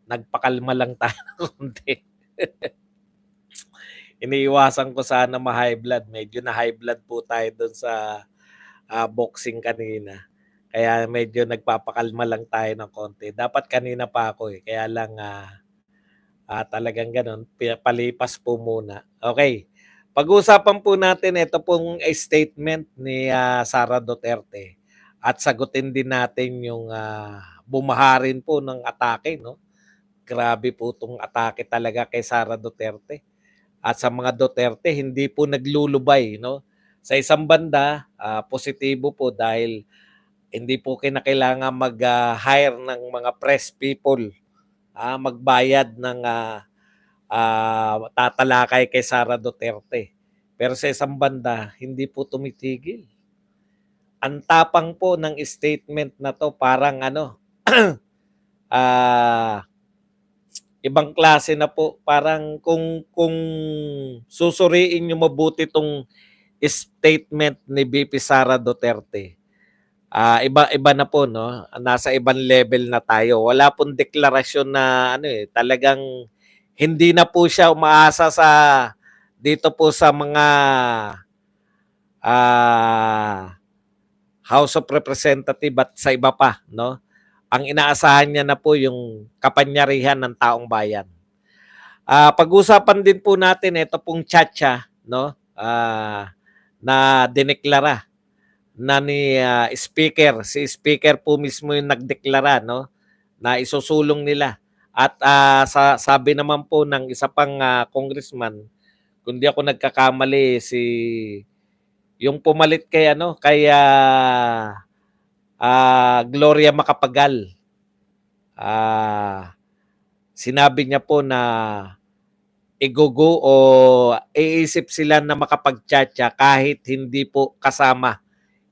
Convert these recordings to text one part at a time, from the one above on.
nagpakalma lang tayo ng konti. Iniiwasan ko sana ma-high blood. Medyo na high blood po tayo doon sa boxing kanina. Kaya medyo nagpapakalma lang tayo ng konti. Dapat kanina pa ako eh. Kaya lang talagang ganun. Palipas po muna. Okay. Pag-uusapan po natin ito pong statement ni Sara Duterte. At sagutin din natin yung bumaharin po ng atake. No? Grabe po itong atake talaga kay Sara Duterte. At sa mga Duterte, hindi po naglulubay. No? Sa isang banda, positibo po dahil hindi po kinakailangan mag-hire ng mga press people, magbayad ng tatalakay kay Sara Duterte. Pero sa isang banda, hindi po tumitigil. Ang tapang po ng statement na to, parang ibang klase na po. Parang kung susuriin nyo mabuti tong statement ni VP Sara Duterte, iba na po, no? Nasa ibang level na tayo. Wala pong deklarasyon na talagang hindi na po siya umaasa sa dito po sa mga House of Representative at sa iba pa, no? Ang inaasahan niya na po yung kapangyarihan ng taong bayan. Pag-usapan din po natin ito pong Chacha, no? Na dineklara na ni Speaker. Si Speaker po mismo yung nagdeklara, no? Na isusulong nila. At sabi naman po ng isa pang congressman, kung di ako nagkakamali, yung pumalit kay Gloria Macapagal. Sinabi niya po na igugo o iisip sila na makapagtsatsa kahit hindi po kasama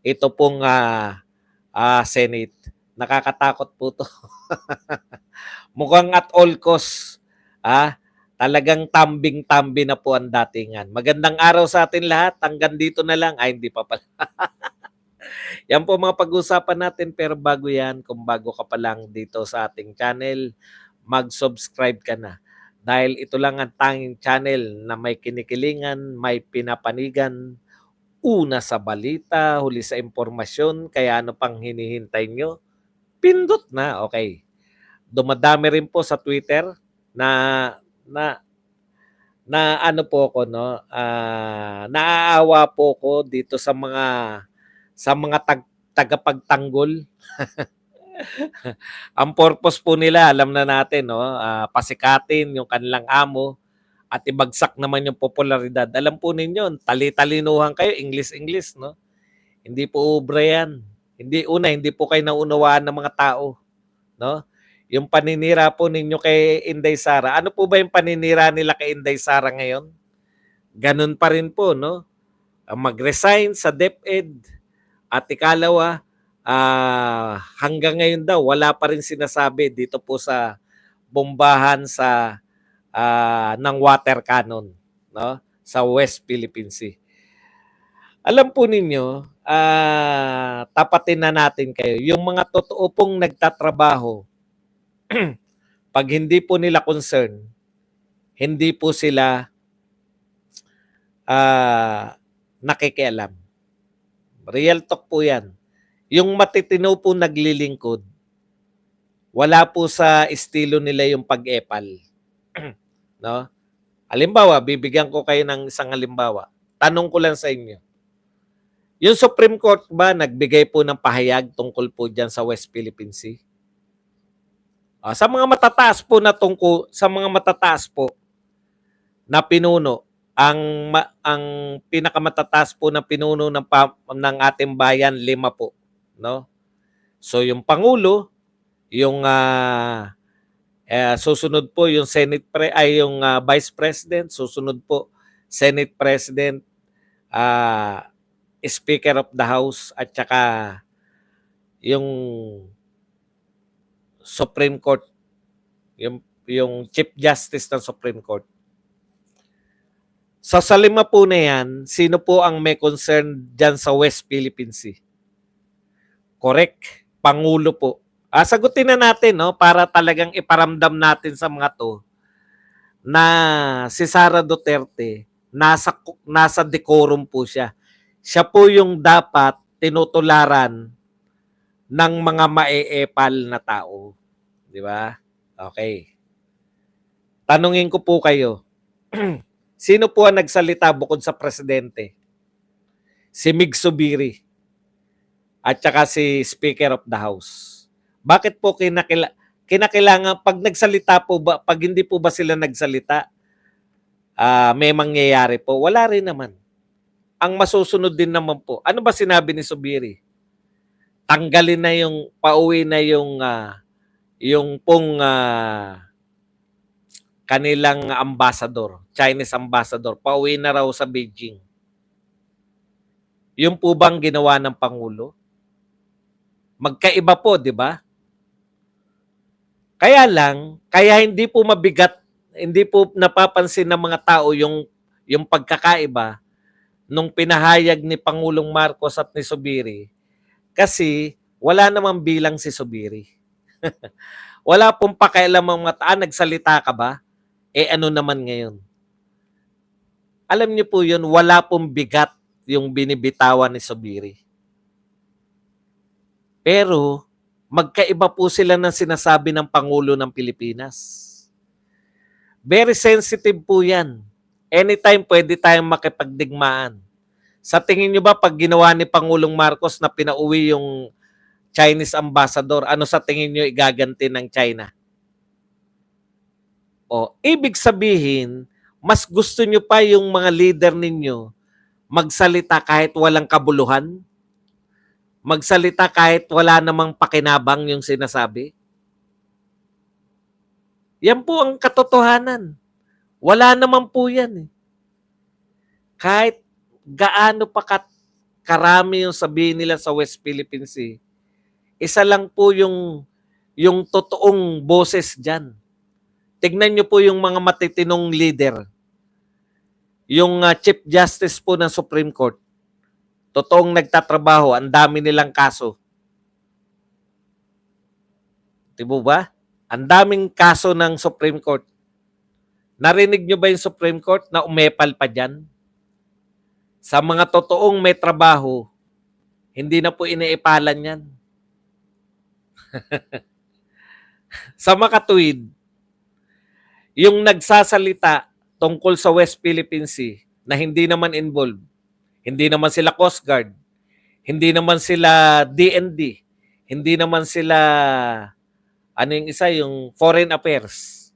ito pong Senate. Nakakatakot po to. Mukhang at all cost, talagang tambing-tambi na po ang datingan. Magandang araw sa atin lahat. Hanggang dito na lang. Ay, hindi pa pala. Yan po mga pag-usapan natin. Pero bago yan, kung bago ka pa lang dito sa ating channel, mag-subscribe ka na. Dahil ito lang ang tanging channel na may kinikilingan, may pinapanigan, una sa balita, huli sa impormasyon, kaya ano pang hinihintay nyo? Pindot na, okay. Dumadami rin po sa Twitter na ano po ako, no? Naaawa po ko dito sa mga tagapagtanggol. Ang purpose po nila, alam na natin, no? Pasikatin yung kanilang amo at ibagsak naman yung popularidad. Alam po ninyo, tali-talinuhan kayo, English, no? Hindi po ubra yan. Hindi po kayo naunawaan ng mga tao, no? Yung paninira po ninyo kay Inday Sara. Ano po ba yung paninira nila kay Inday Sara ngayon? Ganun pa rin po, no? Mag-resign sa DepEd at ikalawa, hanggang ngayon daw wala pa rin sinasabi dito po sa bombahan ng water cannon, no? Sa West Philippine Sea. Alam po ninyo, tapatin na natin kayo. Yung mga totoo pong nagtatrabaho, pag hindi po nila concern, hindi po sila nakikialam. Real talk po yan. Yung matitino po naglilingkod, wala po sa estilo nila yung pag-epal. No? Halimbawa, bibigyan ko kayo ng isang halimbawa. Tanong ko lang sa inyo. Yung Supreme Court ba nagbigay po ng pahayag tungkol po dyan sa West Philippine Sea? Sa mga matataas po na pinuno, ang pinakamatatas po na pinuno ng ating bayan, 5 po, no? So yung pangulo, yung susunod po yung yung Vice President, susunod po Senate President, Speaker of the House, at saka yung Supreme Court, yung Chief Justice ng Supreme Court. Sa 5 po na yan, sino po ang may concern dyan sa West Philippine Sea? Correct, Pangulo po. Sagutin na natin, no, para talagang iparamdam natin sa mga 'to na si Sara Duterte nasa decorum po siya. Siya po yung dapat tinutularan ng mga maeepal na tao, 'di ba? Okay. Tanungin ko po kayo, sino po ang nagsalita bukod sa presidente? Si Mig Zubiri at saka si Speaker of the House. Bakit po kinakailangan pag nagsalita po ba, pag hindi po ba sila nagsalita, may mangyayari po? Wala rin naman. Ang masusunod din naman po, ano ba sinabi ni Zubiri? Tanggalin na yung, pauwi na yung pong kanilang ambassador, Chinese ambassador, pauwi na raw sa Beijing. Yung po bang ginawa ng Pangulo? Magkaiba po, di ba? Kaya lang, kaya hindi po mabigat, hindi po napapansin ng mga tao yung pagkakaiba nung pinahayag ni Pangulong Marcos at ni Zubiri kasi wala namang bilang si Zubiri. Wala pong pakialam ang mga tao, nagsalita ka ba? Ano naman ngayon? Alam niyo po yun, wala pong bigat yung binibitawan ni Zubiri. Pero magkaiba po sila ng sinasabi ng Pangulo ng Pilipinas. Very sensitive po yan. Anytime pwede tayong makipagdigmaan. Sa tingin nyo ba pag ginawa ni Pangulong Marcos na pinauwi yung Chinese ambassador, ano sa tingin nyo igaganti ng China? Ibig sabihin, mas gusto nyo pa yung mga leader ninyo magsalita kahit walang kabuluhan? Magsalita kahit wala namang pakinabang yung sinasabi? Yan po ang katotohanan. Wala naman po yan. Kahit gaano pa karami yung sabihin nila sa West Philippine Sea, isa lang po yung totoong boses dyan. Tignan nyo po yung mga matitinong leader. Yung Chief Justice po ng Supreme Court, totoong nagtatrabaho, ang dami nilang kaso. Diba ba? Ang daming kaso ng Supreme Court. Narinig nyo ba yung Supreme Court na umepal pa dyan? Sa mga totoong may trabaho, hindi na po iniipalan yan. Sa makatuwid, yung nagsasalita tungkol sa West Philippine Sea na hindi naman involved, hindi naman sila Coast Guard, hindi naman sila DND, hindi naman sila, ano yung isa, yung Foreign Affairs,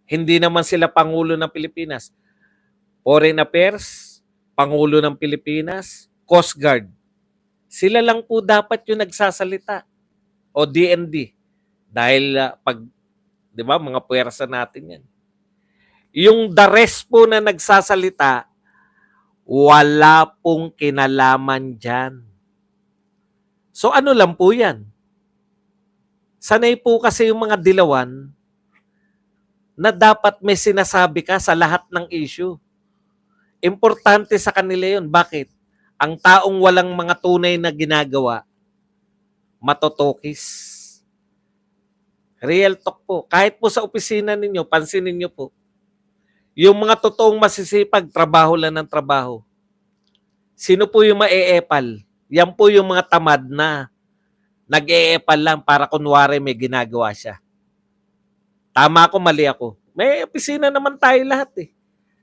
hindi naman sila Pangulo ng Pilipinas. Foreign Affairs, Pangulo ng Pilipinas, Coast Guard. Sila lang po dapat yung nagsasalita. O DND. Dahil pag, di ba, mga puwersa natin yan. Yung the rest po na nagsasalita, wala pong kinalaman dyan. So ano lang po yan? Sanay po kasi yung mga dilawan na dapat may sinasabi ka sa lahat ng issue. Importante sa kanila yun. Bakit? Ang taong walang mga tunay na ginagawa, matotokis. Real talk po. Kahit po sa opisina ninyo, pansinin nyo po. Yung mga totoong masisipag, trabaho lang ng trabaho. Sino po yung maeepal? Yan po yung mga tamad na nag-eepal lang para kunwari may ginagawa siya. Tama ako, mali ako. May opisina naman tayo lahat eh.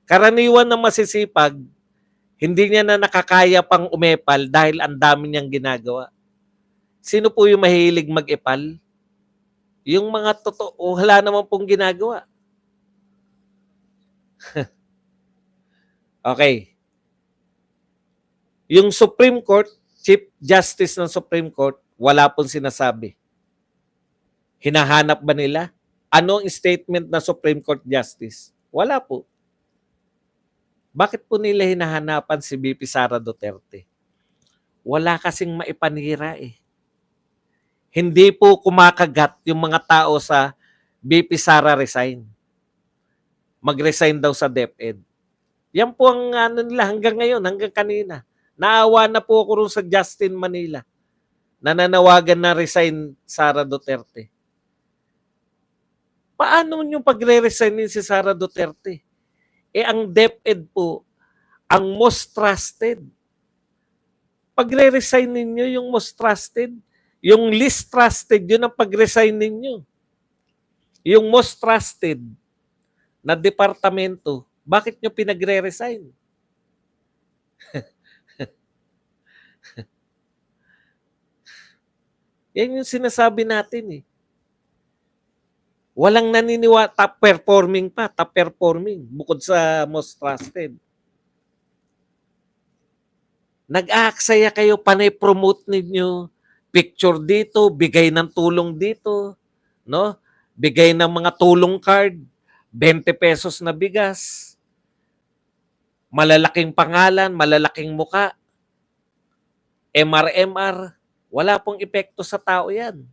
Karaniwan ng masisipag, hindi niya na nakakaya pang umepal dahil ang dami niyang ginagawa. Sino po yung mahilig mag-epal? Yung mga totoo, wala naman pong ginagawa. Okay. Yung Supreme Court, Chief Justice ng Supreme Court, wala pong sinasabi. Hinahanap ba nila? Anong statement na Supreme Court Justice? Wala po. Bakit po nila hinahanapan si VP Sara Duterte? Wala kasing maipanira eh. Hindi po kumakagat yung mga tao sa VP Sara resign. Mag-resign daw sa DepEd. Yan po ang ano nila hanggang ngayon, hanggang kanina. Naawa na po ako rin sa Justin Manila. nananawagan na resign Sara Duterte. Paano nyo pagre-resignin si Sara Duterte? Ang DepEd po, ang most trusted. Pagre-resign ninyo yung most trusted, yung least trusted, yun ang pag-resign ninyo. Yung most trusted na departamento, bakit nyo pinagre-resign? Yan yung sinasabi natin eh. Walang top performing pa, top performing, bukod sa most trusted. Nag-aaksaya kayo, panay-promote ninyo, picture dito, bigay ng tulong dito, no? Bigay ng mga tulong card, 20 pesos na bigas, malalaking pangalan, malalaking muka, MR, wala pong epekto sa tao yan.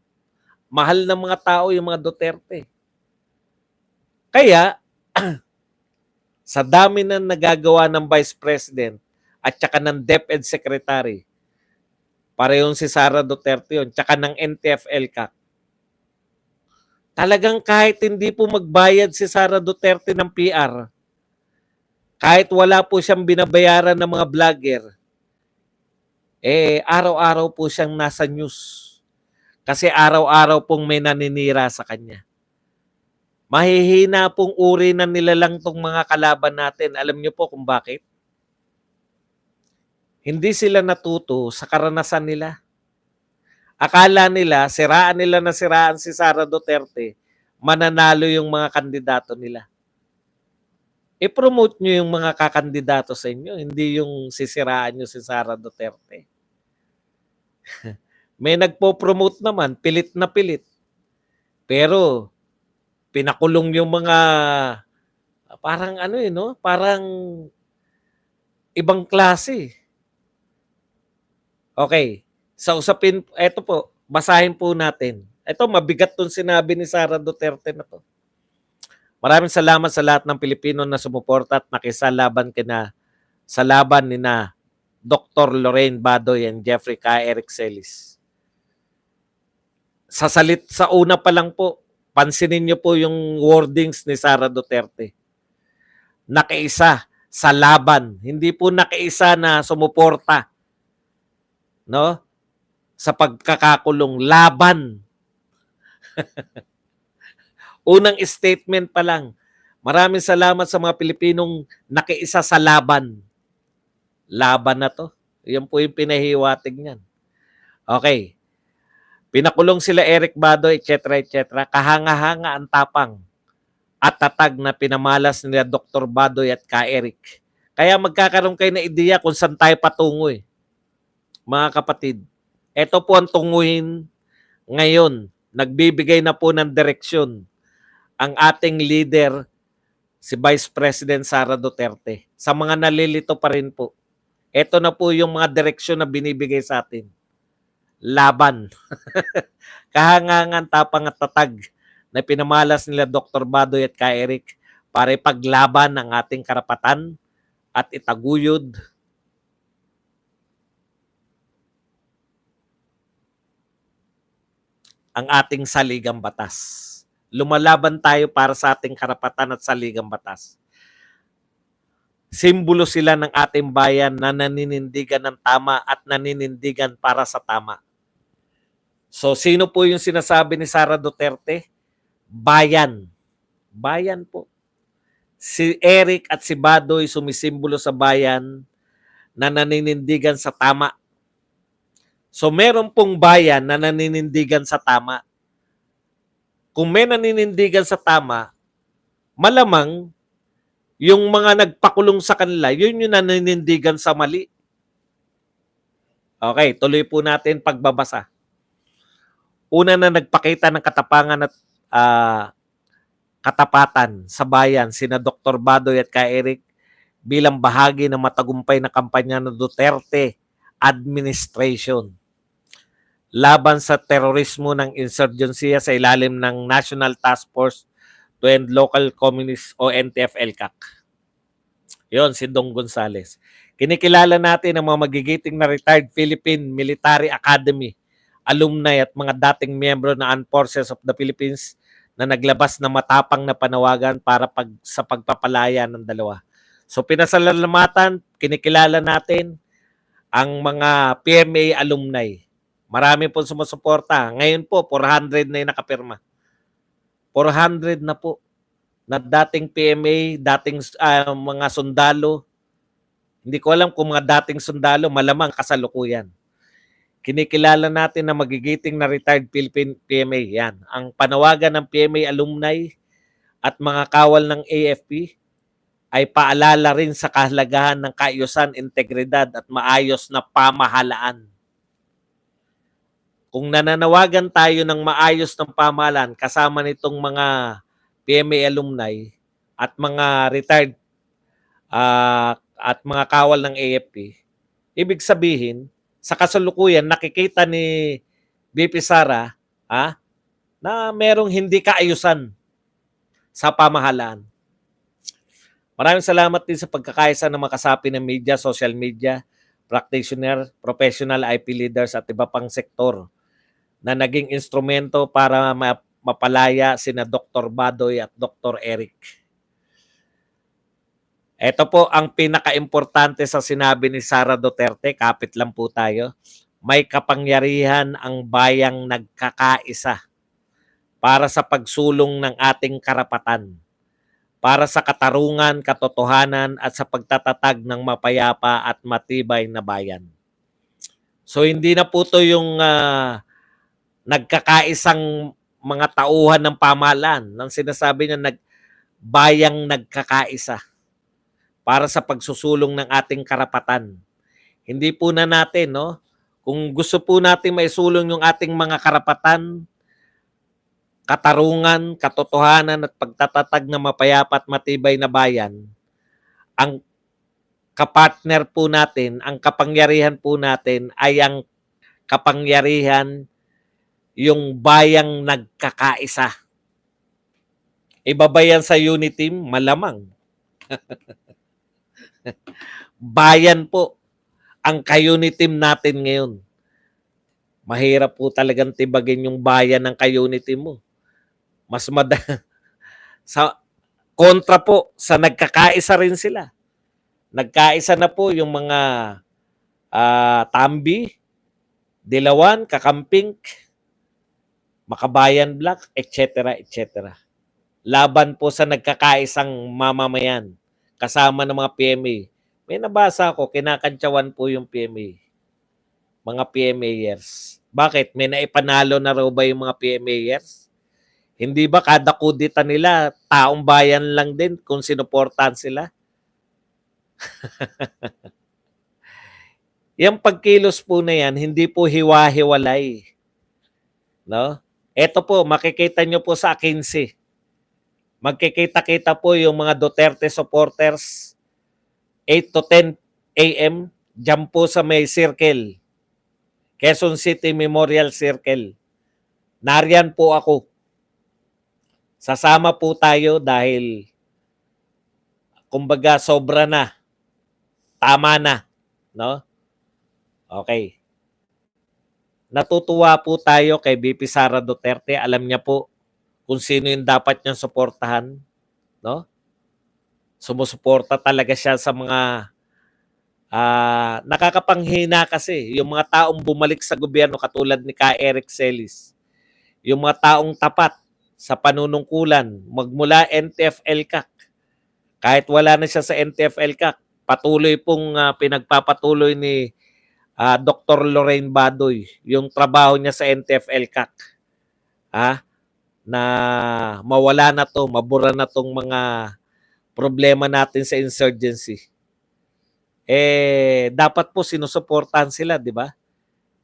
Mahal ng mga tao yung mga Duterte. Kaya, sa dami na nagagawa ng Vice President at saka ng DepEd Secretary, parehong si Sara Duterte yun, tsaka ng NTF-ELCAC, talagang kahit hindi po magbayad si Sara Duterte ng PR, kahit wala po siyang binabayaran ng mga vlogger, araw-araw po siyang nasa news. Kasi araw-araw pong may naninira sa kanya. Mahihina pong uri na nilalang tong mga kalaban natin. Alam niyo po kung bakit? Hindi sila natuto sa karanasan nila. Akala nila, siraan nila na siraan si Sara Duterte, mananalo yung mga kandidato nila. I-promote nyo yung mga kakandidato sa inyo, hindi yung sisiraan nyo si Sara Duterte. May nagpo-promote naman, pilit na pilit. Pero, pinakulong yung mga, parang no? Parang ibang klase. Okay. Sa usapin, eto po, basahin po natin. Ito, mabigat tong sinabi ni Sara Duterte na to. Maraming salamat sa lahat ng Pilipino na sumuporta at nakisalaban sa laban ni na Dr. Lorraine Badoy and Jeffrey K. Eric Celis. Sa una pa lang po, pansinin niyo po yung wordings ni Sara Duterte. Nakiisa sa laban, hindi po nakiisa na sumuporta, no? Sa pagkakakulong, laban. Unang statement pa lang, maraming salamat sa mga Pilipinong nakiisa sa laban. Laban na to. Yan po yung pinahiwatig niyan. Okay. Pinakulong sila Eric Badoy, etc. Kahanga-hanga ang tapang at tatag na pinamalas nila Dr. Badoy at Ka Eric. Kaya magkakaroon kayo na ideya kung saan tayo patungo eh. Mga kapatid, ito po ang tunguhin ngayon. Nagbibigay na po ng direksyon ang ating leader, si Vice President Sara Duterte. Sa mga nalilito pa rin po, ito na po yung mga direksyon na binibigay sa atin. Laban. Kahangangan, tapang at tatag na pinamalas nila Dr. Badoy at Ka Eric para ipaglaban ang ating karapatan at itaguyod ang ating saligang batas. Lumalaban tayo para sa ating karapatan at saligang batas. Simbolo sila ng ating bayan na naninindigan ng tama at naninindigan para sa tama. So, sino po yung sinasabi ni Sara Duterte? Bayan. Bayan po. Si Eric at si Badoy sumisimbolo sa bayan na naninindigan sa tama. So, meron pong bayan na naninindigan sa tama. Kung may naninindigan sa tama, malamang yung mga nagpakulong sa kanila, yun yung naninindigan sa mali. Okay, tuloy po natin pagbabasa. Una na nagpakita ng katapangan at katapatan sa bayan sina Dr. Badoy at Ka Eric bilang bahagi ng matagumpay na kampanya ng Duterte administration laban sa terorismo ng insurgensiya sa ilalim ng National Task Force to End Local Communists o NTF-ELCAC. Yon si Dong Gonzales. Kinikilala natin ang mga magigiting na retired Philippine Military Academy alumni at mga dating miyembro ng Armed Forces of the Philippines na naglabas na matapang na panawagan para sa pagpapalaya ng dalawa. So pinasalamatan, kinikilala natin ang mga PMA alumni. Marami po sumusuporta. Ngayon po, 400 na yung nakapirma. 400 na po na dating PMA, dating mga sundalo. Hindi ko alam kung mga dating sundalo, malamang kasalukuyan. Kinikilala natin na magigiting na retired Philippine PMA. Yan. Ang panawagan ng PMA alumni at mga kawal ng AFP ay paalala rin sa kahalagahan ng kaayusan, integridad at maayos na pamahalaan. Kung nananawagan tayo ng maayos ng pamahalaan kasama nitong mga PMA alumni at mga retired at mga kawal ng AFP, ibig sabihin, sa kasalukuyan, nakikita ni BP Sara na merong hindi kaayusan sa pamahalaan. Maraming salamat din sa pagkakaisa ng mga kasapi ng media, social media, practitioner, professional IP leaders at iba pang sektor na naging instrumento para mapalaya sina Dr. Badoy at Dr. Eric. Ito po ang pinaka-importante sa sinabi ni Sara Duterte, kapit lang po tayo. May kapangyarihan ang bayang nagkakaisa para sa pagsulong ng ating karapatan, para sa katarungan, katotohanan at sa pagtatatag ng mapayapa at matibay na bayan. So hindi na po ito yung nagkakaisang mga tauhan ng pamahalaan. Nang sinasabi niya bayang nagkakaisa para sa pagsusulong ng ating karapatan. Hindi po na natin, no? Kung gusto po natin maisulong yung ating mga karapatan, katarungan, katotohanan at pagtatatag ng mapayapa at matibay na bayan, ang kapartner po natin, ang kapangyarihan po natin ay ang kapangyarihan yung bayang nagkakaisa. Ibabayan sa unity team, malamang. Bayan po ang ka-unity team natin ngayon. Mahirap po talagang tibagin yung bayan ng ka-unity mo. Mas sa kontra po sa nagkakaisa rin sila. Nagkaisa na po yung mga Tambi, Dilawan, Kakamping, Makabayan Black, etc. etc. Laban po sa nagkakaisang mamamayan kasama ng mga PMA. May nabasa ko, kinakantsawan po yung PMA. Mga PMAers. Bakit? May naipanalo na raw ba yung mga PMAers? Hindi ba kada kudita nila, taong bayan lang din kung sinuportahan sila? Yung pagkilos po na yan, hindi po hiwa-hiwalay. No? Ito po, makikita nyo po sa 15. Magkikita-kita po yung mga Duterte supporters 8 to 10 a.m. Diyan po sa may circle. Quezon City Memorial Circle. Nariyan po ako. Sasama po tayo dahil kumbaga sobra na. Tama na. No? Okay. Natutuwa po tayo kay BP Sara Duterte. Alam niya po kung sino yung dapat niyang suportahan. No? Sumusuporta talaga siya sa mga nakakapanghina kasi. Yung mga taong bumalik sa gobyerno katulad ni Ka Eric Celis. Yung mga taong tapat sa panunungkulan magmula NTF-ELCAC. Kahit wala na siya sa NTF-ELCAC, patuloy pong pinagpapatuloy ni Dr. Lorraine Badoy yung trabaho niya sa NTF-ELCAC. Na mawala na to, mabura na tong mga problema natin sa insurgency. Dapat po sinusuportahan sila, di ba?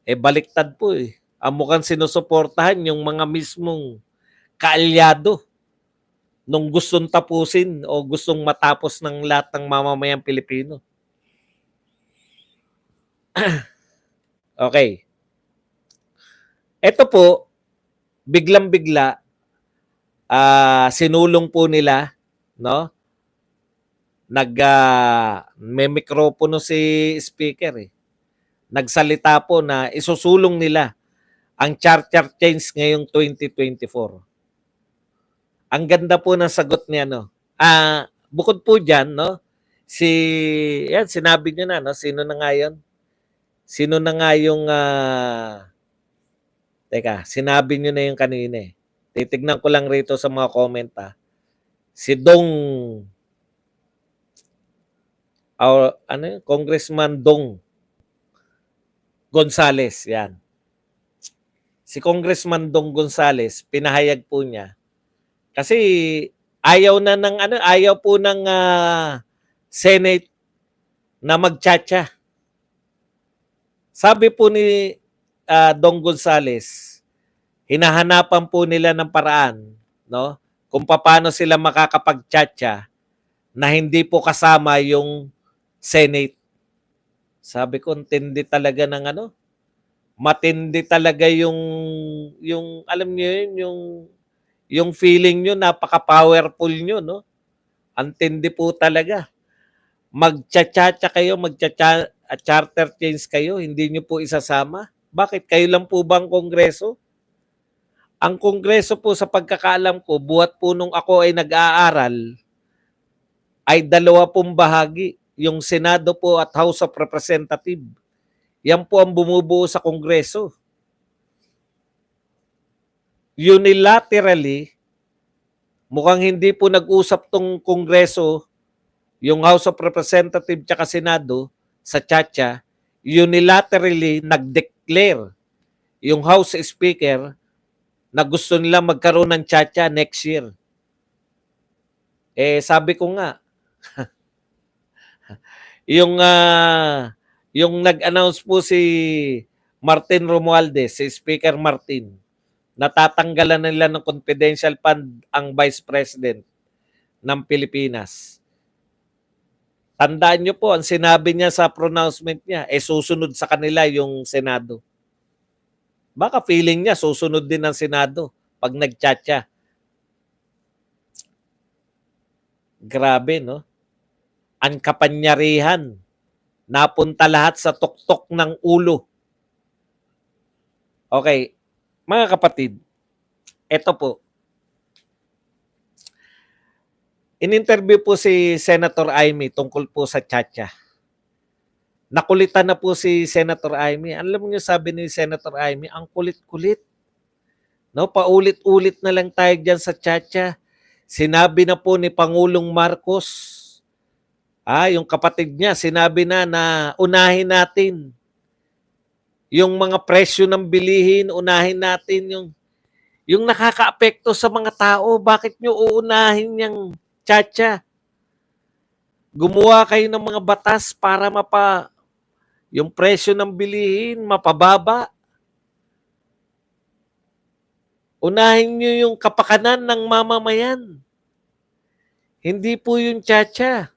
Baliktad po eh. Ang mukhang sinusuportahan yung mga mismong kaalyado nung gustong tapusin o gustong matapos ng lahat ng mamamayang Pilipino. Okay. Ito po, biglang-bigla, sinulong po nila, no? May mikropono si speaker eh. Nagsalita po na isusulong nila ang charter change ngayong 2024? Ang ganda po ng sagot niya, no? Bukod po diyan, no? Si yan sinabi niyo na, no? Sino na nga 'yon? Sino na nga yung teka, sinabi niyo na yung kanina eh. Titignan ko lang rito sa mga comment Si Dong ano yun? Congressman Dong Gonzales, yan. Si Congressman Dong Gonzales, pinahayag po niya kasi ayaw na ng ayaw po ng Senate na magtsatsa. Sabi po ni Dong Gonzales, hinahanapan po nila ng paraan, no? Kung paano sila makakapagtsatsa na hindi po kasama yung Senate. Sabi ko, tindi talaga ng matindi talaga yung alam niyo yun, yung feeling niyo, napaka-powerful niyo, no? Ang tindi po talaga. Magtsatsa kayo, charter change kayo, hindi niyo po isasama. Bakit? Kayo lang po bang Kongreso? Ang Kongreso po sa pagkakaalam ko, buhat po nung ako ay nag-aaral, ay 2 pong bahagi. Yung Senado po at House of Representatives. Yan po ang bumubuo sa Kongreso. Unilaterally, mukhang hindi po nag-usap tong Kongreso, yung House of Representatives at Senado, sa tsatsa, unilaterally nag-declare yung House Speaker na gusto nila magkaroon ng tsatsa next year. Sabi ko nga, yung nag-announce po si Martin Romualdez, si Speaker Martin, natatanggalan nila ng confidential fund ang Vice President ng Pilipinas. Tandaan nyo po, ang sinabi niya sa pronouncement niya, susunod sa kanila yung Senado. Baka feeling niya, susunod din ng Senado pag nagtsatsa. Grabe, no? Ang kapanyarihan. Napunta lahat sa tuktok ng ulo. Okay, mga kapatid, ito po. In-interview po si Senator Amy tungkol po sa tsatsa. Nakulitan na po si Senator Amy. Alam niyo, sabi ni Senator Amy, ang kulit-kulit. No, paulit-ulit na lang tayo diyan sa tsatsa. Sinabi na po ni Pangulong Marcos, yung kapatid niya, sinabi na unahin natin yung mga presyo ng bilihin, unahin natin yung nakakaapekto sa mga tao. Bakit nyo uunahin yung tsatsa? Gumawa kayo ng mga batas para yung presyo ng bilihin mapababa. Unahin nyo yung kapakanan ng mamamayan. Hindi po yung tsatsa.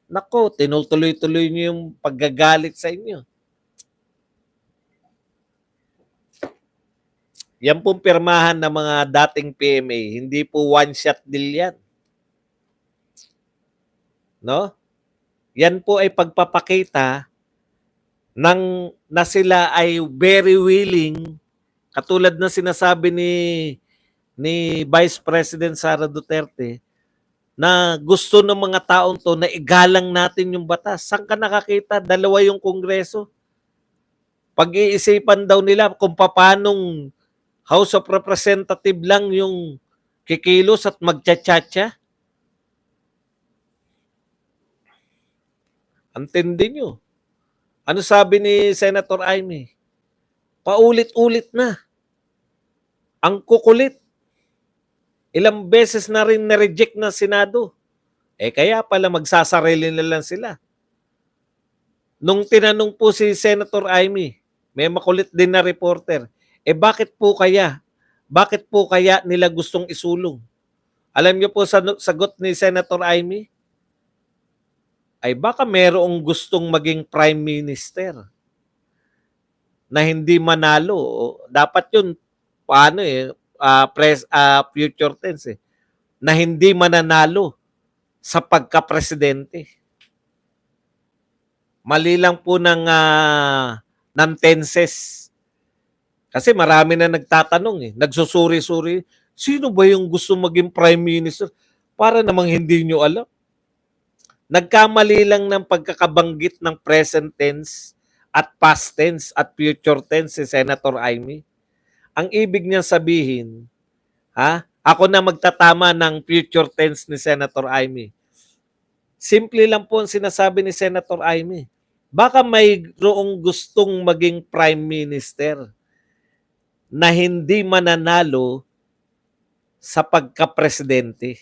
Nako, tinutuloy-tuloy nyo yung paggagalit sa inyo. Yan pong pirmahan ng mga dating PMA. Hindi po one-shot deal yan. No? Yan po ay pagpapakita na sila ay very willing, katulad na sinasabi ni Vice President Sara Duterte, na gusto ng mga taong to na igalang natin yung batas. Saan ka nakakita? 2 yung Kongreso. Pag-iisipan daw nila kung paanong House of Representatives lang yung kikilos at magtsatsa. Antindi nyo. Ano sabi ni Senator Amy? Paulit-ulit na. Ang kukulit. Ilang beses na rin na-reject na Senado. Kaya pala magsasarili na lang sila. Nung tinanong po si Senator Amy, may makulit din na reporter, bakit po kaya? Bakit po kaya nila gustong isulong? Alam niyo po sa sagot ni Senator Amy? Ay baka merong gustong maging Prime Minister na hindi manalo. Dapat yun, future tense na hindi mananalo sa pagka-presidente. Mali lang po ng tenses. Kasi marami na nagtatanong eh, nagsusuri-suri, sino ba yung gusto maging Prime Minister? Para namang hindi nyo alam. Nagkamali lang ng pagkakabanggit ng present tense at past tense at future tense si Senator Amy. Ang ibig niya sabihin, ako na magtatama ng future tense ni Senator Amy. Simple lang po ang sinasabi ni Senator Amy. Baka mayroong gustong maging Prime Minister na hindi mananalo sa pagka-presidente.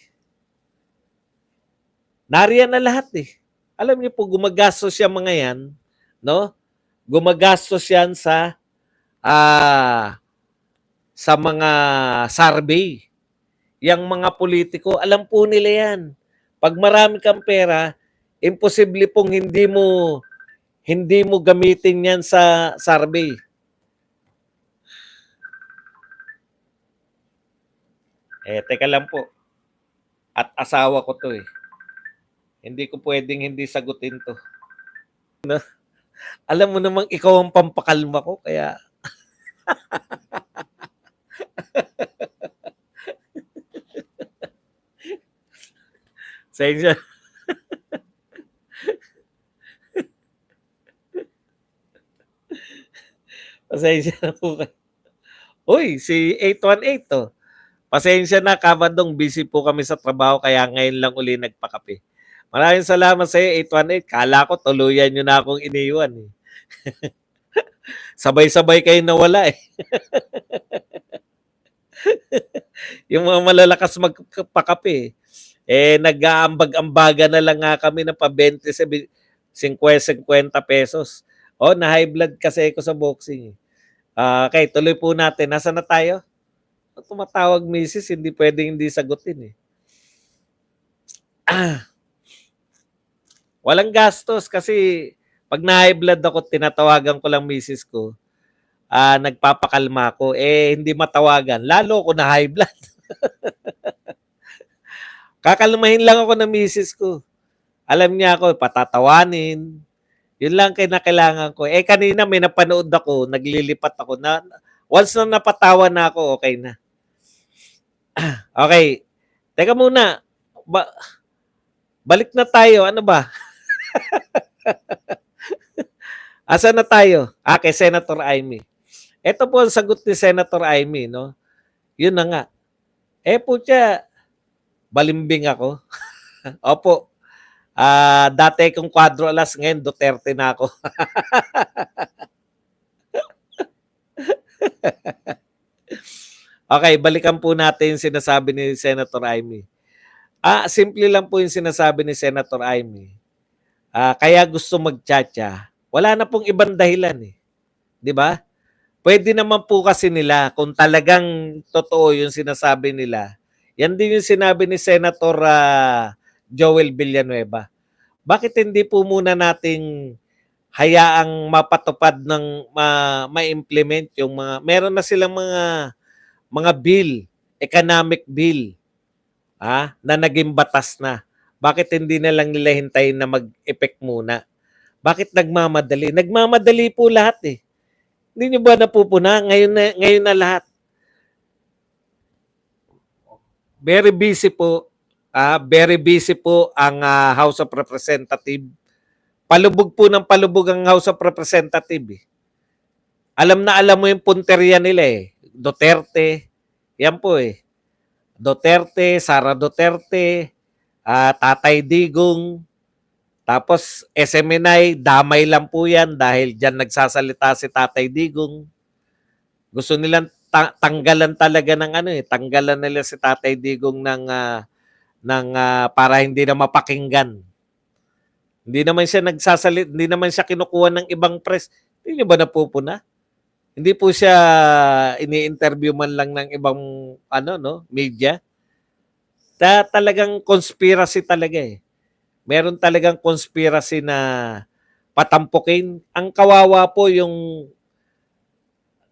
Nariyan na lahat eh. Alam niyo po, gumagastos siya mga yan, no? Gumagastos yan sa mga survey. Yang mga politiko, alam po nila yan. Pag marami kang pera, imposible pong hindi mo gamitin yan sa survey. Teka lang po. At asawa ko to eh. Hindi ko pwedeng hindi sagutin to. No? Alam mo namang ikaw ang pampakalma ko, kaya Sensya. Pasensya na po kayo. Uy, si 818 to. Pasensya na, Kabandong, busy po kami sa trabaho kaya ngayon lang uli nagpakape. Maraming salamat sa iyo, 818. Kala ko tuluyan nyo na akong iniwan. Eh. Sabay-sabay kayo nawala eh. Yung mga malalakas magpakape nag-aambag-ambaga na lang nga kami ng pa 20, 50 pesos. Na high blood kasi ako sa boxing. Okay, tuloy po natin. Nasaan na tayo? Tumatawag misis, hindi pwedeng hindi sagutin eh. Walang gastos kasi pag na-high blood ako, tinatawagan ko lang misis ko. Nagpapakalma ko. Hindi matawagan. Lalo ako na high blood. Kakalmahin lang ako ng misis ko. Alam niya ako, patatawanin. Yun lang kailangan ko. Kanina may napanood ako, naglilipat ako. Once na napatawa na ako, okay na. Okay. Teka muna. Balik na tayo. Ano ba? Asa na tayo? Kay Senator Amy. Ito po ang sagot ni Senator Amy, no? Yun na nga. Putya, balimbing ako. Opo. Dati kong kwadro alas, ngayon Duterte na ako. Okay, balikan po natin yung sinasabi ni Senator Amy. Simple lang po yung sinasabi ni Senator Amy. Kaya gusto magtsatsa. Wala na pong ibang dahilan eh. 'Di ba? Pwede naman po kasi nila kung talagang totoo yung sinasabi nila. Yan din yung sinabi ni Senator Joel Villanueva. Bakit hindi po muna nating hayaang mapatupad ng ma-implement yung meron na silang mga bill, economic bill, na naging batas na. Bakit hindi na lang nila hintayin na mag-effect muna? Bakit nagmamadali? Nagmamadali po lahat eh. Hindi nyo ba napupuna? Ngayon na lahat. Very busy po. Very busy po ang House of Representatives. Palubog po ng palubog ang House of Representatives. Alam na alam mo yung punteriya nila eh. Duterte. Yan po eh. Duterte, Sara Duterte, Tatay Digong, tapos SMNI, damay lang po yan dahil dyan nagsasalita si Tatay Digong. Gusto nilang tanggalan talaga ng tanggalan nila si Tatay Digong ng para hindi na mapakinggan. Hindi naman siya hindi naman siya kinukuha ng ibang press. Hindi niyo ba napupuna? Hindi po siya ini-interview man lang ng ibang media. Talagang conspiracy talaga eh. Meron talagang conspiracy na patampukin. Ang kawawa po yung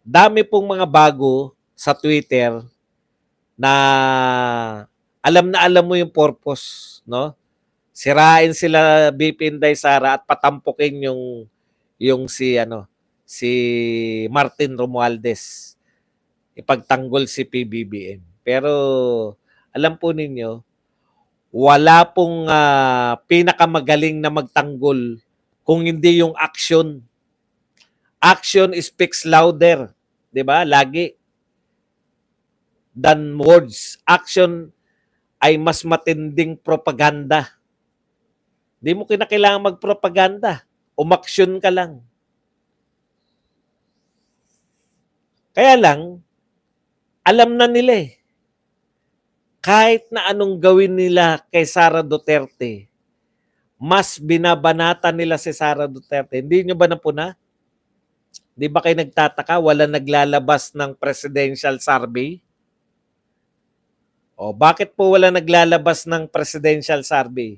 dami pong mga bago sa Twitter na alam mo yung purpose, no? Sirain sila BP Inday Sara at patampukin yung si si Martin Romualdez ipagtanggol si PBBM. Pero alam po ninyo, wala pong pinakamagaling na magtanggol kung hindi yung action. Action speaks louder, 'di ba? Lagi than words. Action ay mas matinding propaganda. Hindi mo kinakailangan magpropaganda. Umaksyon ka lang. Kaya lang, alam na nila eh. Kahit na anong gawin nila kay Sara Duterte, mas binabanata nila si Sara Duterte. Hindi nyo ba napuna? Di ba kayo nagtataka, wala naglalabas ng presidential survey? O bakit po wala naglalabas ng presidential survey?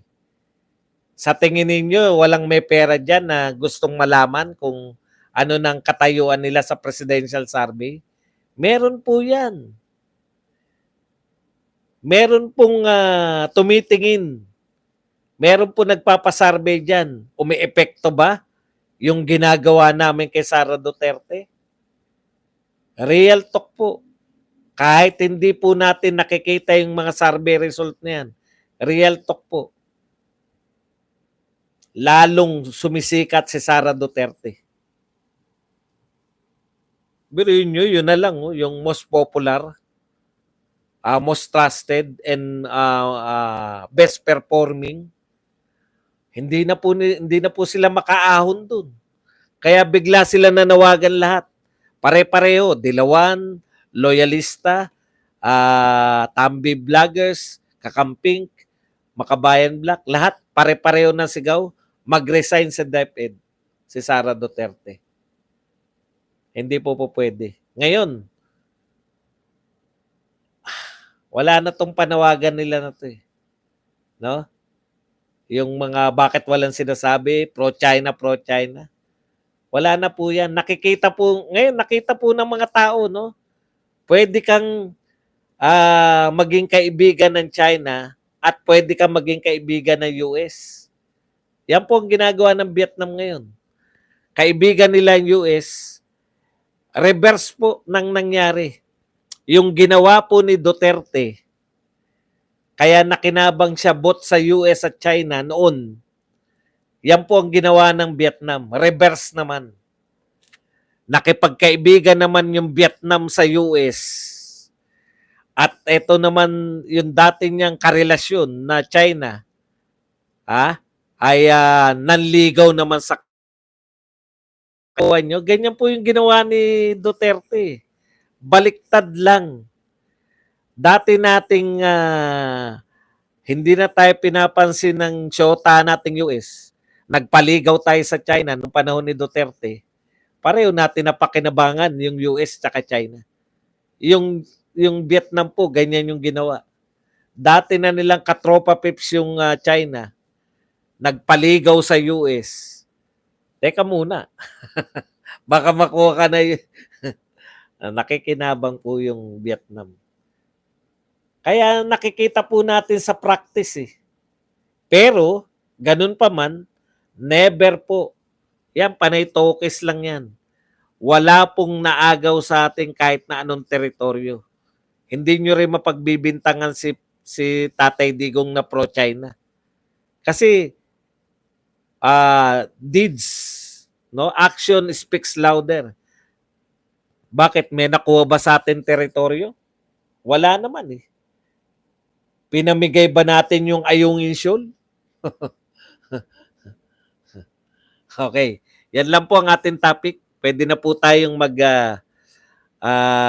Sa tingin ninyo, walang may pera dyan na gustong malaman kung ano ng katayuan nila sa presidential survey? Meron po yan. Meron pong tumitingin. Meron po nagpapasurvey dyan. Umi-epekto ba yung ginagawa namin kay Sara Duterte? Real talk po. Kahit hindi po natin nakikita yung mga survey result na yan. Real talk po. Lalong sumisikat si Sara Duterte. Biruin nyo, yun na lang, yung most popular, most trusted, and best performing. Hindi na po sila makaahon dun. Kaya bigla sila nanawagan lahat. Pare-pareho, Dilawan, Loyalista, Tambi Vloggers, Kakamping, Makabayan Black, lahat pare-pareho na sigaw, mag-resign sa DepEd si Sara Duterte. Hindi po pwede. Ngayon, wala na tong panawagan nila na to eh. No? Yung mga bakit walang sinasabi, pro-China. Wala na po yan. Nakita po ng mga tao, no? Pwede kang maging kaibigan ng China at pwede kang maging kaibigan ng US. Yan po ang ginagawa ng Vietnam ngayon. Kaibigan nila ang US, reverse po nang nangyari. Yung ginawa po ni Duterte, kaya nakinabang siya both sa US at China noon, yan po ang ginawa ng Vietnam. Reverse naman. Nakipagkaibigan naman yung Vietnam sa US. At ito naman yung dati niyang karelasyon na China, ay nanligaw naman sa kawan nyo. Ganyan po yung ginawa ni Duterte. Baliktad lang. Dati nating hindi na tayo pinapansin ng syota nating US. Nagpaligaw tayo sa China noong panahon ni Duterte. Pareho natin napakinabangan yung US at China. Yung Vietnam po, ganyan yung ginawa. Dati na nilang katropa pips yung China. Nagpaligaw sa US. Teka muna. Baka makuha ka na yun. Nakikinabang po yung Vietnam. Kaya nakikita po natin sa practice eh. Pero, ganun pa man, never po. Yan, panay tokes lang yan. Wala pong naagaw sa atin kahit na anong teritoryo. Hindi nyo rin mapagbibintangan si Tatay Digong na pro-China. Kasi, deeds, no? Action speaks louder. Bakit? May nakuha ba sa atin teritoryo? Wala naman eh. Pinamigay ba natin yung Ayungin Shoal? Okay. Yan lang po ang ating topic. Pwede na po tayong mag